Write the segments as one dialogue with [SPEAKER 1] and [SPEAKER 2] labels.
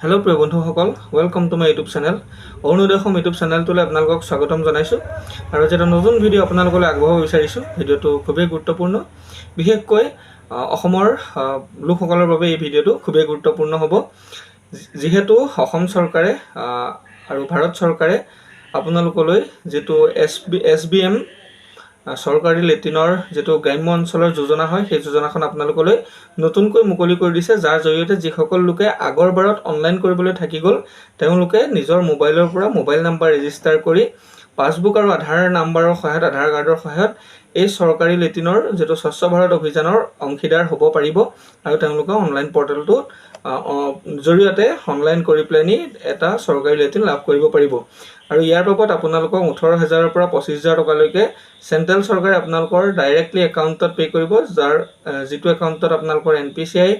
[SPEAKER 1] Hello' প্ৰিয় বন্ধুসকল, welcome to my YouTube channel. Arunodoy Assam YouTube চেনেলটোলৈ আপোনালোকক স্বাগতম জনাইছোঁ। আৰু এটা নতুন ভিডিঅ' আপোনালোকলৈ আগবঢ়াব বিচাৰিছোঁ। ভিডিঅ'টো খুবেই গুৰুত্বপূৰ্ণ, বিশেষকৈ অসমৰ লোকসকলৰ বাবে এই ভিডিঅ'টো খুবেই গুৰুত্বপূৰ্ণ হ'ব। যিহেতু অসম চৰকাৰে আৰু ভাৰত চৰকাৰে আপোনালোকলৈ যিটো SBM চৰকাৰী লেট্ৰিনৰ যিটো গ্ৰাম্য অঞ্চলৰ যোজনা হয়, সেই যোজনাখন আপোনালোকলৈ নতুনকৈ মুকলি কৰি দিছে, যাৰ জৰিয়তে যিসকল লোকে আগৰবাৰত অনলাইন কৰিবলৈ থাকি গ'ল, তেওঁলোকে নিজৰ মোবাইলৰ পৰা মোবাইল নাম্বাৰ ৰেজিষ্টাৰ কৰি পাছবুক আৰু আধাৰ নাম্বাৰৰ সহায়ত, আধাৰ কাৰ্ডৰ সহায়ত এই চৰকাৰী লেট্ৰিনৰ যিটো স্বচ্ছ ভাৰত অভিযানৰ অংশীদাৰ হ'ব পাৰিব। আৰু তেওঁলোকে অনলাইন পৰ্টেলটোৰ জৰিয়তে অনলাইন কৰি পেলাইনি এটা চৰকাৰী লেট্ৰিন লাভ কৰিব পাৰিব। আৰু ইয়াৰ বাবদ আপোনালোকক 18,000ৰ পৰা 25,000 টকালৈকে চেণ্ট্ৰেল চৰকাৰে আপোনালোকৰ ডাইৰেক্টলি একাউণ্টত পে' কৰিব, যাৰ যিটো একাউণ্টত আপোনালোকৰ NPCI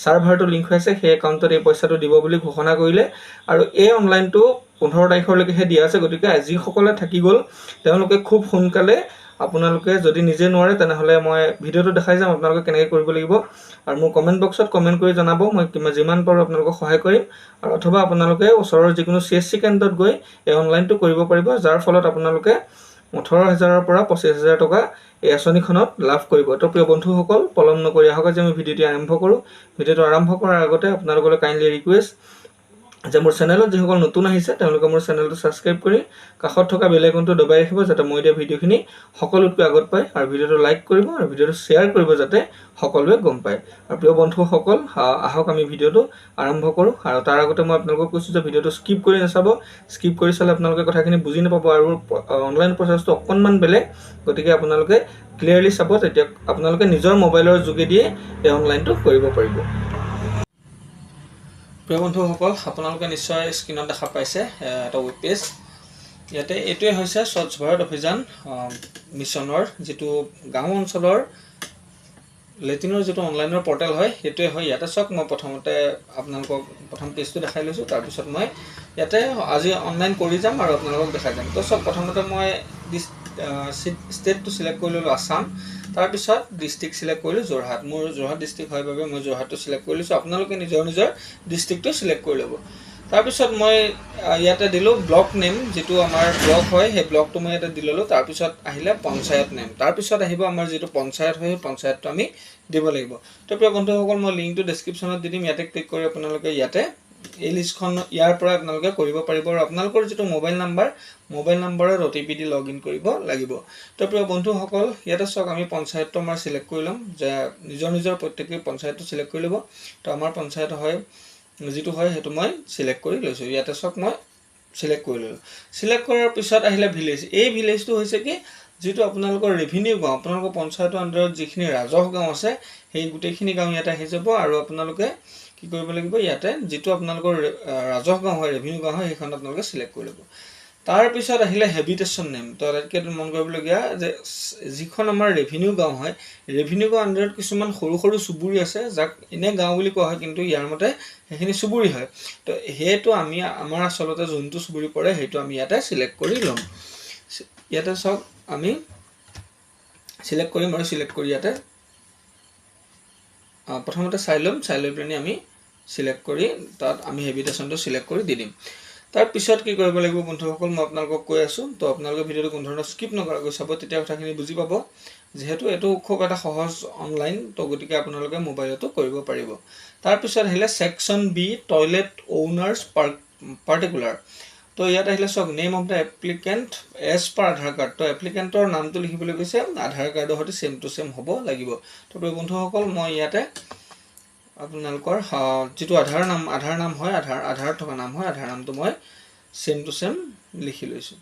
[SPEAKER 1] ছাৰ্ভাৰটো লিংক হৈ আছে, সেই একাউণ্টত এই পইচাটো দিব বুলি ঘোষণা কৰিলে। আৰু এই অনলাইনটো 15 তাৰিখলৈকেহে দিয়া আছে, গতিকে যিসকলে থাকি গ'ল তেওঁলোকে খুব সোনকালে, আপোনালোকে যদি নিজে নোৱাৰে তেনেহ'লে মই ভিডিঅ'টো দেখাই যাম আপোনালোকে কেনেকৈ কৰিব লাগিব। আৰু মোৰ কমেণ্ট বক্সত কমেণ্ট কৰি জনাব, মই যিমান পাৰোঁ আপোনালোকক সহায় কৰিম। আৰু অথবা আপোনালোকে ওচৰৰ যিকোনো CSC কেন্দ্ৰত গৈ এই অনলাইনটো কৰিব পাৰিব, যাৰ ফলত আপোনালোকে 18,000ৰ পৰা 25,000 টকা এই আঁচনিখনত লাভ কৰিব। তো প্ৰিয় বন্ধুসকল, পলম নকৰি আহক আজি আমি ভিডিঅ'টি আৰম্ভ কৰোঁ। ভিডিঅ'টো আৰম্ভ কৰাৰ আগতে আপোনালোকলৈ কাইণ্ডলি ৰিকুৱেষ্ট যে মোৰ চেনেলত যিসকল নতুন আহিছে তেওঁলোকে মোৰ চেনেলটো ছাবস্ক্ৰাইব কৰি কাষত থকা বেল আইকনটো দবাই ৰাখিব, যাতে মই দিয়া ভিডিঅ'খিনি সকলোতকৈ আগত পায়। আৰু ভিডিঅ'টো লাইক কৰিব আৰু ভিডিঅ'টো শ্বেয়াৰ কৰিব, যাতে সকলোৱে গম পায়। আৰু প্ৰিয় বন্ধুসকল, আহক আমি ভিডিঅ'টো আৰম্ভ কৰোঁ। আৰু তাৰ আগতে মই আপোনালোকক কৈছোঁ যে ভিডিঅ'টো স্কিপ কৰি নাচাব। স্কিপ কৰি চালে আপোনালোকে কথাখিনি বুজি নাপাব আৰু অনলাইন প্ৰচেছটো অকণমান বেলেগ, গতিকে আপোনালোকে ক্লিয়াৰলি চাব, তেতিয়া আপোনালোকে নিজৰ মোবাইলৰ যোগেদিয়ে এই অনলাইনটো কৰিব পাৰিব। প্ৰিয় বন্ধুসকল, আপোনালোকে নিশ্চয় স্ক্ৰীণত দেখা পাইছে এটা ৱেব পেজ। ইয়াতে এইটোৱে হৈছে স্বচ্ছ ভাৰত অভিযান মিছনৰ যিটো গাঁও অঞ্চলৰ লেট্ৰিনৰ যিটো অনলাইনৰ পৰ্টেল হয়, সেইটোৱে হয়। ইয়াতে চাওক, মই প্ৰথমতে আপোনালোকক প্ৰথম পেজটো দেখাই লৈছোঁ, তাৰপিছত মই ইয়াতে আজি অনলাইন কৰি যাম আৰু আপোনালোকক দেখাই যাম। তো চাওক, প্ৰথমতে মই ষ্টেটটো চিলেক্ট কৰি ল'লোঁ আছাম, তাৰপিছত ডিষ্ট্ৰিক্ট চিলেক্ট কৰিলোঁ যোৰহাট। মোৰ যোৰহাট ডিষ্ট্ৰিক্ট হয় বাবে মই যোৰহাটটো চিলেক্ট কৰি লৈছোঁ। আপোনালোকে নিজৰ নিজৰ ডিষ্ট্ৰিক্টটো চিলেক্ট কৰি ল'ব। তাৰপিছত মই ইয়াতে দিলোঁ ব্লক নেম, যিটো আমাৰ ব্লক হয় সেই ব্লকটো মই ইয়াতে দি ল'লোঁ। তাৰপিছত আহিলে পঞ্চায়ত নেম, তাৰপিছত আহিব আমাৰ যিটো পঞ্চায়ত হয় সেই পঞ্চায়তটো আমি দিব লাগিব। তো প্ৰিয় বন্ধুসকল, মই লিংকটো ডেছক্ৰিপশ্যনত দি দিম, ইয়াতে ক্লিক কৰি আপোনালোকে ইয়াতে এই লিষ্টখন ইয়াৰ পৰা আপোনালোকে কৰিব পাৰিব। আৰু আপোনালোকৰ যিটো মোবাইল নাম্বাৰত OTP দি লগ ইন কৰিব লাগিব। তো প্ৰিয় বন্ধুসকল, ইয়াতে চাওক, আমি পঞ্চায়তটো আমাৰ চিলেক্ট কৰি ল'ম, যে নিজৰ প্ৰত্যেকে পঞ্চায়তটো চিলেক্ট কৰি ল'ব। তো আমাৰ পঞ্চায়ত হয় যিটো হয় সেইটো মই চিলেক্ট কৰি লৈছোঁ। ইয়াতে চাওক, মই চিলেক্ট কৰি ল'লোঁ। চিলেক্ট কৰাৰ পিছত আহিলে ভিলেজ। এই ভিলেজটো হৈছে কি, যিটো আপোনালোকৰ ৰেভিনিউ গাঁও, আপোনালোকৰ পঞ্চায়তৰ আণ্ডাৰত যিখিনি ৰাজহ গাঁও আছে সেই গোটেইখিনি গাঁও ইয়াতে আহি যাব। আৰু আপোনালোকে কি কৰিব লাগিব, ইয়াতে যিটো আপোনালোকৰ ৰাজহ গাঁও হয়, ৰেভিনিউ গাঁও হয়, সেইখন আপোনালোকে চিলেক্ট কৰি ল'ব। তাৰপিছত আহিলে হেবিটেশ্যন নেম। তো আটাইতকৈ মন কৰিবলগীয়া যে যিখন আমাৰ ৰেভিনিউ গাঁও হয়, ৰেভিনিউ গাঁও আণ্ডাৰত কিছুমান সৰু সৰু চুবুৰী আছে, যাক এনে গাঁও বুলি কোৱা হয়, কিন্তু ইয়াৰ মতে সেইখিনি চুবুৰী হয়। তো সেইটো আমাৰ আচলতে যোনটো চুবুৰী পৰে সেইটো আমি ইয়াতে চিলেক্ট কৰি ল'ম। ইয়াতে চাওক, আমি চিলেক্ট কৰিম আৰু চিলেক্ট কৰি ইয়াতে প্ৰথমতে চাই ল'ম, চাই লৈ পিনি আমি চিলেক্ট কৰি তাত আমি হেবিটেশ্যনটো চিলেক্ট কৰি দি দিম। তাৰপিছত কি কৰিব লাগিব বন্ধুসকল, মই আপোনালোকক কৈ আছোঁ। তো আপোনালোকে ভিডিঅ'টো কোনো ধৰণৰ স্কিপ নকৰাকৈ চাব, তেতিয়া কথাখিনি বুজি পাব। যিহেতু এইটো খুব এটা সহজ অনলাইন, তো গতিকে আপোনালোকে মোবাইলতো কৰিব পাৰিব। তাৰপিছত আহিলে section B, toilet owners particular. তো ইয়াত আহিলে চাওক, name of the applicant as per Aadhaar card. তো এপ্লিকেণ্টৰ নামটো লিখিবলৈ কৈছে, আধাৰ কাৰ্ডৰ সৈতে ছেম টু ছেম হ'ব লাগিব। তো বন্ধুসকল, মই ইয়াতে আপোনালোকৰ যিটো আধাৰ নাম হয়, আধাৰত থকা নাম হয়, আধাৰ নামটো মই ছেম টু ছেম লিখি লৈছোঁ।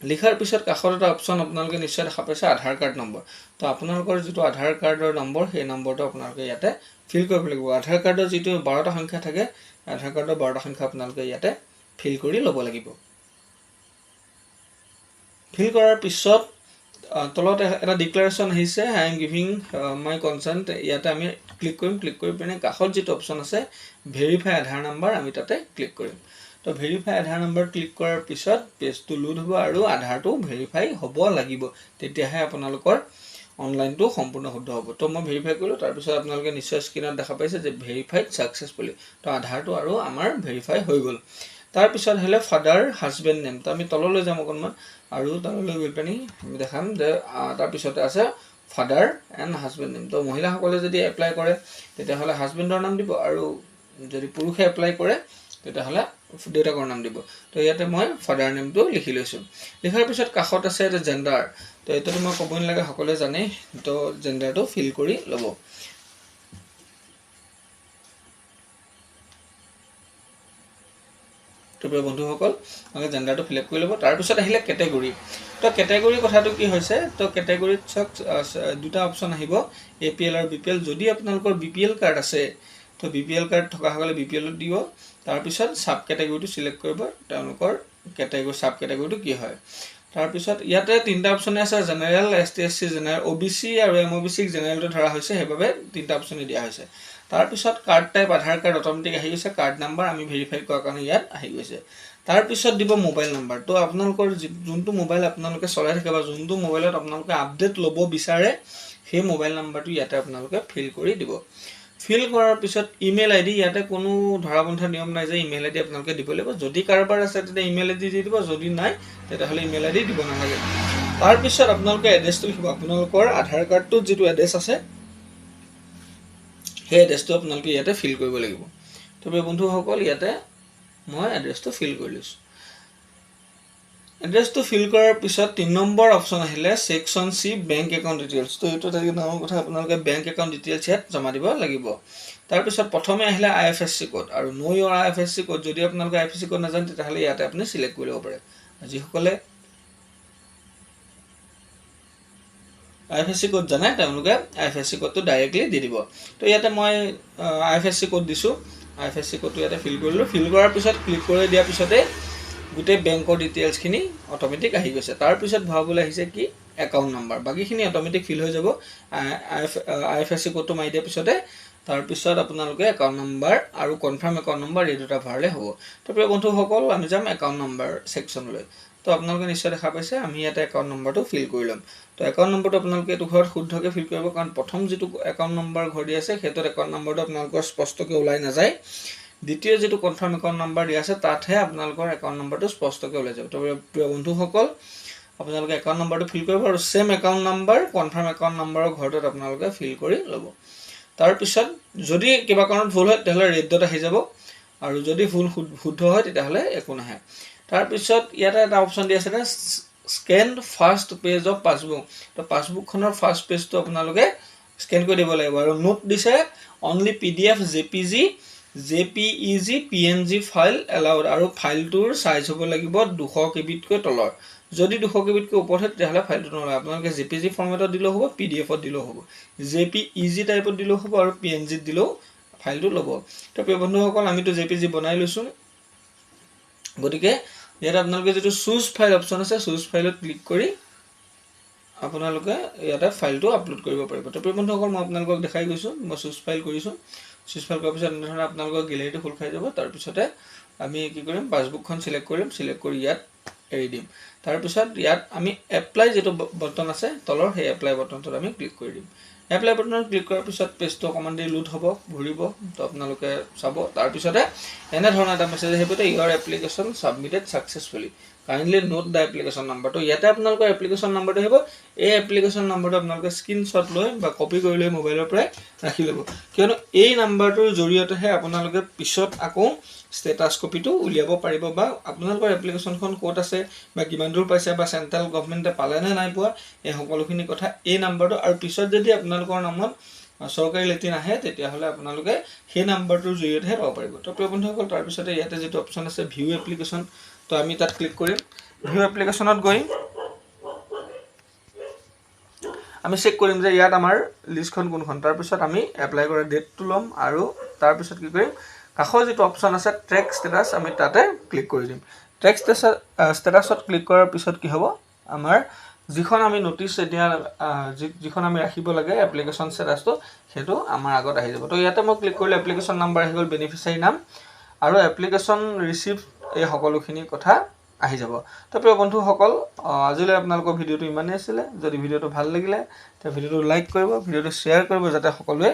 [SPEAKER 1] লিখাৰ পিছত কাষত এটা অপশ্যন আপোনালোকে নিশ্চয় দেখা পাইছে, আধাৰ কাৰ্ড নম্বৰ। তো আপোনালোকৰ যিটো আধাৰ কাৰ্ডৰ নম্বৰ, সেই নম্বৰটো আপোনালোকে ইয়াতে ফিল কৰিব লাগিব। আধাৰ কাৰ্ডৰ যিটো 12টা সংখ্যা থাকে, আধাৰ কাৰ্ডৰ 12টা সংখ্যা আপোনালোকে ইয়াতে ফিল কৰি ল'ব লাগিব। ফিল কৰাৰ পিছত তলত এটা ডিক্লাৰেশ্যন আহিছে, I am giving my consent. ইয়াতে আমি ক্লিক কৰিম। ক্লিক কৰি পিনে কাষত যিটো অপশ্যন আছে ভেৰিফাই আধাৰ নাম্বাৰ, আমি তাতে ক্লিক কৰিম। তো ভেৰিফাই আধাৰ নাম্বাৰ ক্লিক কৰাৰ পিছত পেজটো লোড হ'ব আৰু আধাৰটো ভেৰিফাই হ'ব লাগিব, তেতিয়াহে আপোনালোকৰ অনলাইনটো সম্পূৰ্ণ শুদ্ধ হ'ব। তো মই ভেৰিফাই কৰিলোঁ, তাৰপিছত আপোনালোকে নিশ্চয় স্ক্ৰীণত দেখা পাইছে যে ভেৰিফাইড ছাকচেছফুলি। তো আধাৰটো আৰু আমাৰ ভেৰিফাই হৈ গ'ল। তাৰপিছত আহিলে ফাদাৰ হাজবেণ্ড নেম। তো আমি তললৈ যাম অকণমান, আৰু তললৈ গৈ পিনি আমি দেখাম যে তাৰপিছতে আছে ফাদাৰ এণ্ড হাজবেণ্ড নেম। তো মহিলাসকলে যদি এপ্লাই কৰে তেতিয়াহ'লে হাজবেণ্ডৰ নাম দিব, আৰু যদি পুৰুষে এপ্লাই কৰে তেতিয়াহ'লে দেউতাকৰ নাম দিব। তো ইয়াতে মই ফাদাৰ নেমটো লিখি লৈছোঁ। লিখাৰ পিছত কাষত আছে এটা জেণ্ডাৰ। তো এইটোতো মই ক'বই নালাগে, সকলোৱে জানেই। তো জেণ্ডাৰটো ফিল কৰি ল'ব। তো প্ৰিয় বন্ধুসকল, আপোনালোকে জেণ্ডাৰটো ফিল আপ কৰি ল'ব। তাৰপিছত আহিলে কেটেগৰী। তো কেটেগৰী কথাটো কি হৈছে, তো কেটেগৰীত চাওক দুটা অপশ্যন আহিব, APL আৰু BPL। যদি আপোনালোকৰ BPL কাৰ্ড আছে, তো BPL কাৰ্ড থকাসকলে BPLত দিব। তাৰপিছত ছাব কেটেগৰীটো চিলেক্ট কৰিব, তেওঁলোকৰ কেটেগৰী ছাব কেটেগৰীটো কি হয়। তাৰপিছত ইয়াতে তিনিটা অপশ্যনে আছে, general, ST SC general, OBC আৰু MOBC জেনেৰেলটো ধৰা হৈছে, সেইবাবে তিনিটা অপশ্যনে দিয়া হৈছে। তাৰপিছত কাৰ্ড টাইপ আধাৰ কাৰ্ড অট'মেটিক আহি গৈছে, কাৰ্ড নাম্বাৰ আমি ভেৰিফাই কৰাৰ কাৰণে ইয়াত আহি গৈছে। তাৰপিছত দিব মোবাইল নাম্বাৰ। তো আপোনালোকৰ যোনটো মোবাইল আপোনালোকে চলাই থাকে বা যোনটো মোবাইলত আপোনালোকে আপডেট ল'ব বিচাৰে, সেই মোবাইল নাম্বাৰটো ইয়াতে আপোনালোকে ফিল কৰি দিব। ফিল কৰাৰ পিছত ইমেইল ID, ইয়াতে কোনো ধৰাবন্ধা নিয়ম নাই যে ইমেইল ID আপোনালোকে দিব লাগিব। যদি কাৰোবাৰ আছে তেতিয়া ইমেইল ID দি দিব, যদি নাই তেতিয়াহ'লে ইমেইল ID দিব নালাগে। তাৰপিছত আপোনালোকে এড্ৰেছটো লিখিব। আপোনালোকৰ আধাৰ কাৰ্ডটোত যিটো এড্ৰেছ আছে সেই এড্ৰেছটো আপোনালোকে ইয়াতে ফিল কৰিব লাগিব। তো বন্ধুসকল, ইয়াতে মই এড্ৰেছটো ফিল কৰি লৈছোঁ। এড্ৰেছটো ফিল কৰাৰ পিছত 3 নম্বৰ অপশ্যন আহিলে section C, bank account details. তো এইটো এটা ডাঙৰ কথা, আপোনালোকে বেংক একাউণ্ট ডিটেইলছ ইয়াত জমা দিব লাগিব। তাৰপিছত প্ৰথমে আহিলে IFSC কোড, আৰু নো ইয়ৰ IFSC কোড। যদি আপোনালোকে IFSC কোড নাজানে তেতিয়াহ'লে ইয়াতে আপুনি চিলেক্ট কৰি ল'ব পাৰে। যিসকলে IFSC কোড জানে তেওঁলোকে IFSC কোডটো ডাইৰেক্টলি দি দিব। তো ইয়াতে মই IFSC কোড দিছোঁ। IFSC কোডটো ইয়াতে ফিল কৰিলোঁ। ফিল কৰাৰ পিছত ক্লিক কৰি দিয়াৰ পিছতে গোটেই বেংকৰ ডিটেইলছখিনি অট'মেটিক আহি গৈছে। তাৰপিছত ভৰাবলৈ আহিছে কি, একাউণ্ট নাম্বাৰ। বাকীখিনি অট'মেটিক ফিল হৈ যাব IFSC কোডটো মাৰি দিয়াৰ পিছতে। তাৰপিছত আপোনালোকে একাউণ্ট নাম্বাৰ আৰু কনফাৰ্ম একাউণ্ট নাম্বাৰ এই দুটা ভৰালে হ'ব। তো প্ৰিয় বন্ধুসকল, আমি যাম একাউণ্ট নাম্বাৰ ছেকশ্যনলৈ। তো আপোনালোকে নিশ্চয় দেখা পাইছে, আমি ইয়াতে একাউণ্ট নম্বৰটো ফিল কৰি ল'ম। তো একাউণ্ট নম্বৰটো আপোনালোকে এইটো ঘৰত শুদ্ধকৈ ফিল কৰিব, কাৰণ প্ৰথম যিটো একাউণ্ট নম্বৰ ঘৰ দি আছে সেইটোত একাউণ্ট নম্বৰটো আপোনালোকৰ স্পষ্টকৈ ওলাই নাযায়। দ্বিতীয় যিটো কনফাৰ্ম একাউণ্ট নম্বৰ দিয়া আছে তাতহে আপোনালোকৰ একাউণ্ট নম্বৰটো স্পষ্টকৈ ওলাই যাব। তো প্ৰিয় বন্ধুসকল, আপোনালোকে একাউণ্ট নম্বৰটো ফিল কৰিব, আৰু same account number confirm account নম্বৰৰ ঘৰটোত আপোনালোকে ফিল কৰি ল'ব। তাৰপিছত যদি কিবা কাৰণত ভুল হয় তেতিয়াহ'লে ৰেড ডট আহি যাব, আৰু যদি ভুল শুদ্ধ হয় তেতিয়াহ'লে একো নাহে। তাৰপিছত ইয়াতে এটা অপশ্যন দিয়া আছে, scan first page of passbook. তো পাছবুকখনৰ ফাৰ্ষ্ট পেজটো আপোনালোকে স্কেন কৰি দিব লাগিব। আৰু নোট দিছে only PDF, JPG, JPEG, PNG file allowed, আৰু ফাইলটোৰ চাইজ হ'ব লাগিব 200 KBতকৈ তলৰ। যদি 200 KBতকৈ ওপৰত হয় তেতিয়াহ'লে ফাইলটো নলয়। আপোনালোকে JPG ফৰ্মেটত দিলেও হ'ব, PDFত দিলেও হ'ব, JPEG টাইপত দিলেও হ'ব, আৰু PNGত দিলেও ফাইলটো ল'ব। তো প্ৰিয় বন্ধুসকল, আমিতো JPG বনাই লৈছোঁ, গতিকে ইয়াতে আপোনালোকে যিটো চুজ ফাইল অপশ্যন আছে, চুজ ফাইলত ক্লিক কৰি আপোনালোকে ইয়াতে ফাইলটো আপলোড কৰিব পাৰিব। তো প্ৰিয় বন্ধুসকল, মই আপোনালোকক দেখাই গৈছোঁ, মই চুজ ফাইল কৰিছোঁ। চুজ ফাইল কৰাৰ পিছত এনেধৰণে আপোনালোকৰ গেলেৰীটো খোল খাই যাব। তাৰপিছতে আমি কি কৰিম, পাছবুকখন চিলেক্ট কৰিম, চিলেক্ট কৰি ইয়াত এৰি দিম। তাৰপিছত ইয়াত আমি এপ্লাই যিটো বটন আছে তলৰ, সেই এপ্লাই বটনটোত আমি ক্লিক কৰি দিম। এপ্লাই বটনত ক্লিক কৰাৰ পিছত পেজটো অকণমান দেৰি লোড হ'ব, ঘূৰিব। তো আপোনালোকে চাব, তাৰপিছতে এনেধৰণৰ এটা মেছেজ আহিব, your application submitted successfully, kindly note the application number. তো ইয়াতে আপোনালোকৰ এপ্লিকেশ্যন নাম্বাৰটো আহিব। এই এপ্লিকেশ্যন নাম্বাৰটো আপোনালোকে স্ক্ৰীনশ্বট লৈ বা কপি কৰি লৈ মোবাইলৰ পৰাই ৰাখি ল'ব, কিয়নো এই নাম্বাৰটোৰ জৰিয়তেহে আপোনালোকে পিছত আকৌ ষ্টেটাছ কপিটো উলিয়াব পাৰিব, বা আপোনালোকৰ এপ্লিকেশ্যনখন ক'ত আছে বা কিমান দূৰ পাইছে, বা চেণ্ট্ৰেল গভৰ্ণমেণ্টে পালেনে নাই পোৱা, এই সকলোখিনি কথা এই নাম্বাৰটো। আৰু পিছত যদি আপোনালোকৰ নামত চৰকাৰী লেটিন আহে তেতিয়াহ'লে আপোনালোকে সেই নাম্বাৰটোৰ জৰিয়তেহে পাব পাৰিব। তো প্ৰিয় বন্ধুসকল, তাৰপিছতে ইয়াতে যিটো অপশ্যন আছে ভিউ এপ্লিকেশ্যন, তো আমি তাত ক্লিক কৰিম। ভিউ এপ্লিকেশ্যনত গৈ আমি চেক কৰিম যে ইয়াত আমাৰ লিষ্টখন কোনখন। তাৰপিছত আমি এপ্লাই কৰা ডেটটো ল'ম, আৰু তাৰপিছত কি কৰিম, কাষৰ যিটো অপশ্যন আছে ট্ৰেক ষ্টেটাছ, আমি তাতে ক্লিক কৰি দিম। ট্ৰেক ষ্টেটাছত ক্লিক কৰাৰ পিছত কি হ'ব, আমাৰ যিখন আমি ন'টিছ এতিয়া যিখন আমি ৰাখিব লাগে এপ্লিকেশ্যন ষ্টেটাছটো, সেইটো আমাৰ আগত আহি যাব। তো ইয়াতে মই ক্লিক কৰিলোঁ, এপ্লিকেশ্যন নাম্বাৰ আহি গ'ল, বেনিফিচিয়াৰী নাম আৰু এপ্লিকেশ্যন ৰিচিভ, এই সকলোখিনি কথা আহি যাব। তো প্ৰিয় বন্ধুসকল, আজিলৈ আপোনালোকৰ ভিডিঅ'টো ইমানেই আছিলে। যদি ভিডিঅ'টো ভাল লাগিলে তেতিয়া ভিডিঅ'টো লাইক কৰিব, ভিডিঅ'টো শ্বেয়াৰ কৰিব, যাতে সকলোৱে